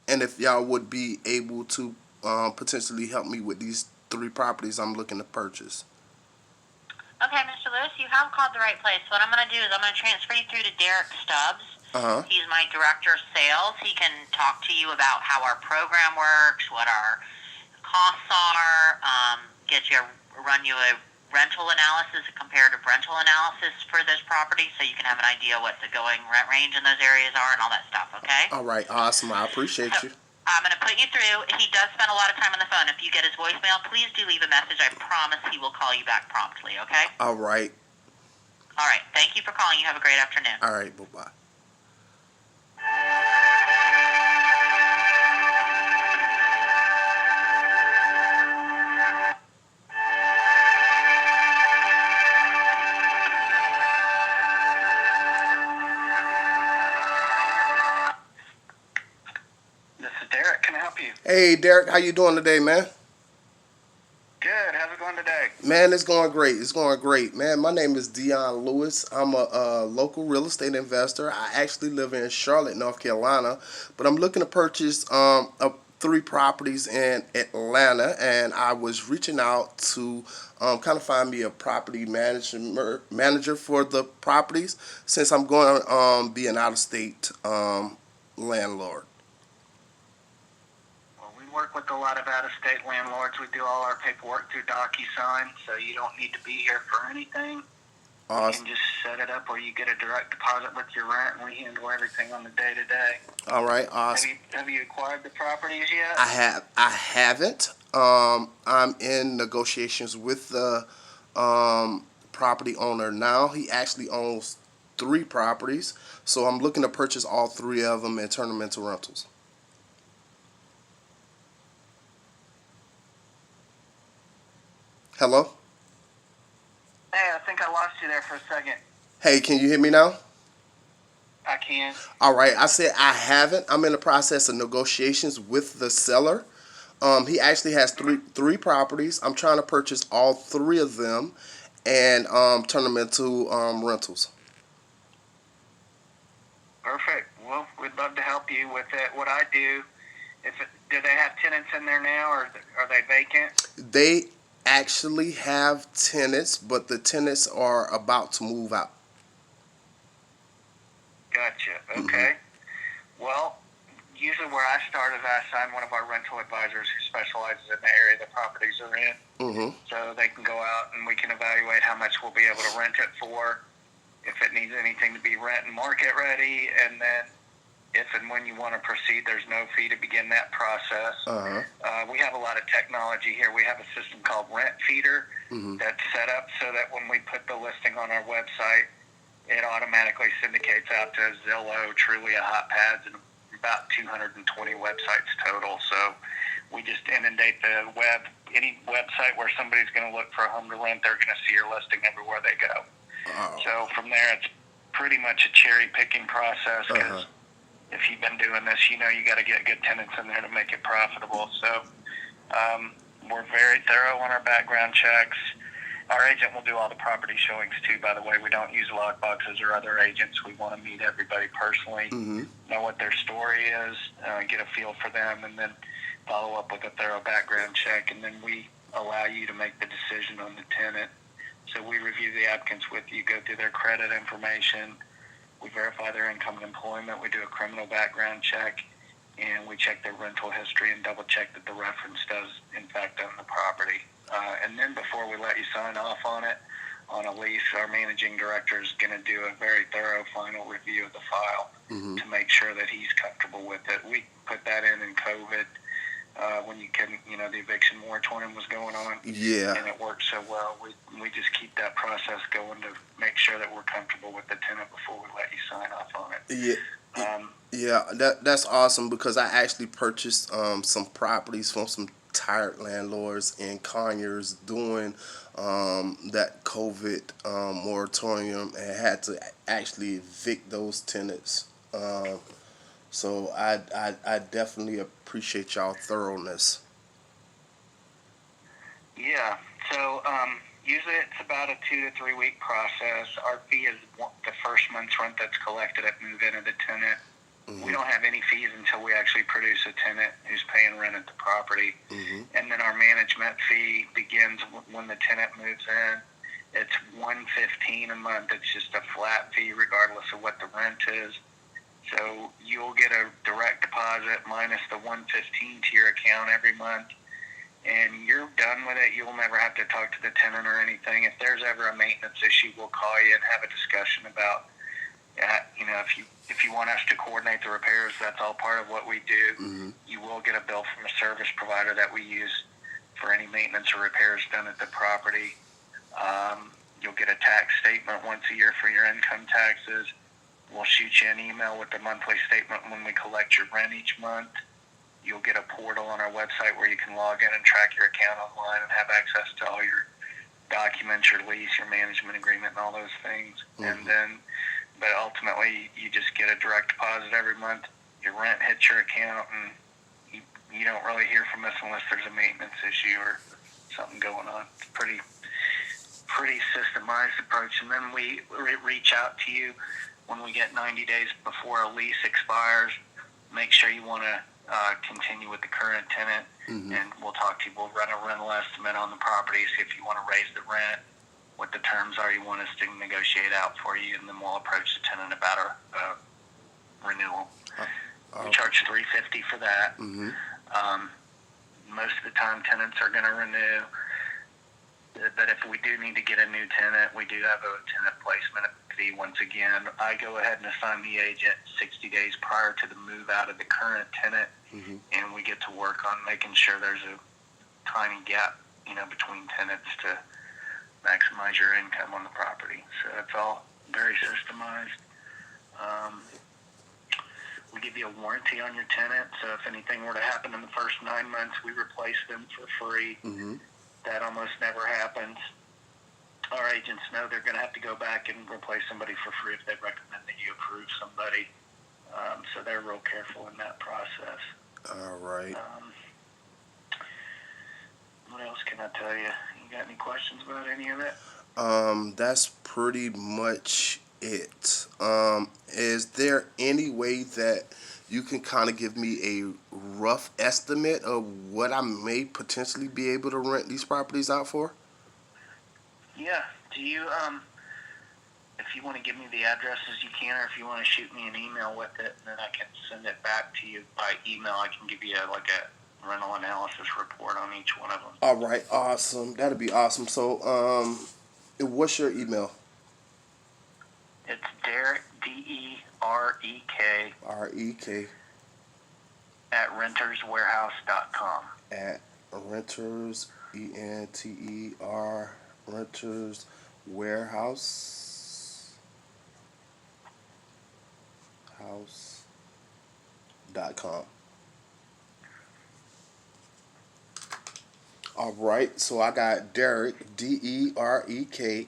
and if y'all would be able to potentially help me with these three properties I'm looking to purchase. Okay, Mr. Lewis, you have called the right place. What I'm going to do is I'm going to transfer you through to Derek Stubbs. Uh huh. He's my director of sales. He can talk to you about how our program works, what our costs are, run you a rental analysis, a comparative rental analysis for this property, so you can have an idea what the going rent range in those areas are and all that stuff. Okay? All right. Awesome. I appreciate So you. I'm going to put you through. He does spend a lot of time on the phone. If you get his voicemail, please do leave a message. I promise he will call you back promptly. Okay? All right. All right. Thank you for calling. You have a great afternoon. All right. Bye bye. This is Derek. Can I help you? Hey, Derek, how you doing today, man? Good. How's it going today? Man, it's going great. It's going great, man. My name is Dion Lewis. I'm a local real estate investor. I actually live in Charlotte, North Carolina, but I'm looking to purchase three properties in Atlanta, and I was reaching out to kind of find me a property manager for the properties since I'm going to be an out-of-state landlord. Well, we work with a lot of out-of-state landlords. We do all our paperwork through DocuSign, so you don't need to be here for anything. You Awesome. can just set it up where you get a direct deposit with your rent, and we handle everything on the day-to-day. All right, awesome. Have you acquired the properties yet? I haven't. I'm in negotiations with the property owner now. He actually owns three properties, so I'm looking to purchase all three of them and turn them into rentals. Hello? Hey, I think I lost you there for a second. Hey, can you hear me now? I can. All right, I said I haven't. I'm in the process of negotiations with the seller. He actually has three properties. I'm trying to purchase all three of them and turn them into rentals. Perfect. Well, we'd love to help you with it. What I do, do they have tenants in there now, or are they vacant? They actually have tenants, but the tenants are about to move out. Gotcha. Okay. Well, usually where I start is I assign one of our rental advisors who specializes in the area the properties are in. Mm-hmm. So they can go out and we can evaluate how much we'll be able to rent it for, if it needs anything to be rent and market ready, and then if and when you want to proceed, there's no fee to begin that process. Uh-huh. We have a lot of technology here. We have a system called Rent Feeder Mm-hmm. that's set up so that when we put the listing on our website, it automatically syndicates out to Zillow, Trulia, Hot Pads, and about 220 websites total. So we just inundate the web. Any website where somebody's going to look for a home to rent, they're going to see your listing everywhere they go. Oh. So from there, it's pretty much a cherry picking process because if you've been doing this, you know you got to get good tenants in there to make it profitable. So we're very thorough on our background checks. Our agent will do all the property showings too, by the way. We don't use lock boxes or other agents. We want to meet everybody personally, Mm-hmm. know what their story is, get a feel for them, and then follow up with a thorough background check. And then we allow you to make the decision on the tenant. So we review the applicants with you, go through their credit information, we verify their income and employment, we do a criminal background check, and we check their rental history and double check that the reference does in fact own the property. And then before we let you sign off on it, on a lease, our managing director is going to do a very thorough final review of the file Mm-hmm. to make sure that he's comfortable with it. We put that in COVID when you couldn't, the eviction moratorium was going on. Yeah. And it worked so well. We just keep that process going to make sure that we're comfortable with the tenant before we let you sign off on it. Yeah. Yeah, that's awesome because I actually purchased some properties from some tired landlords in Conyers during that COVID moratorium and had to actually evict those tenants. So I definitely appreciate y'all thoroughness. Yeah. So usually it's about a 2 to 3 week process. Our fee is the first month's rent that's collected at move-in of the tenant. We don't have any fees until we actually produce a tenant who's paying rent at the property. And then our management fee begins when the tenant moves in. It's $115 a month. It's just a flat fee regardless of what the rent is. So you'll get a direct deposit minus the $115 to your account every month, and you're done with it. You'll never have to talk to the tenant or anything. If there's ever a maintenance issue, we'll call you and have a discussion about that. You know, if you want us to coordinate the repairs, that's all part of what we do. You will get a bill from a service provider that we use for any maintenance or repairs done at the property. You'll get a tax statement once a year for your income taxes. We'll shoot you an email with the monthly statement when we collect your rent each month. You'll get a portal on our website where you can log in and track your account online and have access to all your documents, your lease, your management agreement, and all those things. And then, but ultimately, you just get a direct deposit every month. Your rent hits your account, and you don't really hear from us unless there's a maintenance issue or something going on. It's pretty systemized approach. And then we reach out to you when we get 90 days before a lease expires. Make sure you want to continue with the current tenant, and we'll talk to you. We'll run a rental estimate on the property, see if you want to raise the rent, what the terms are you want us to negotiate out for you, and then we'll approach the tenant about a renewal. We charge $350 for that. Most of the time, tenants are going to renew. But if we do need to get a new tenant, we do have a tenant placement fee. Once again, I go ahead and assign the agent 60 days prior to the move out of the current tenant, and we get to work on making sure there's a tiny gap, you know, between tenants to maximize your income on the property. So it's all very systemized. We give you a warranty on your tenant, so if anything were to happen in the first 9 months, we replace them for free. That almost never happens. Our agents know they're going to have to go back and replace somebody for free if they recommend that you approve somebody. So they're real careful in that process. All right. What else can I tell you? You got any questions about any of it? That's pretty much it. Is there any way that you can kind of give me a rough estimate of what I may potentially be able to rent these properties out for? Yeah. Do you, if you want to give me the addresses, you can, or if you want to shoot me an email with it, and then I can send it back to you by email. I can give you a rental analysis report on each one of them. All right, awesome. That'd be awesome. So, what's your email? It's Derek, D-E-R-E-K, R-E-K at renterswarehouse.com. at renters, E-N-T-E-R, renters warehouse house.com. All right, so I got Derek, D-E-R-E-K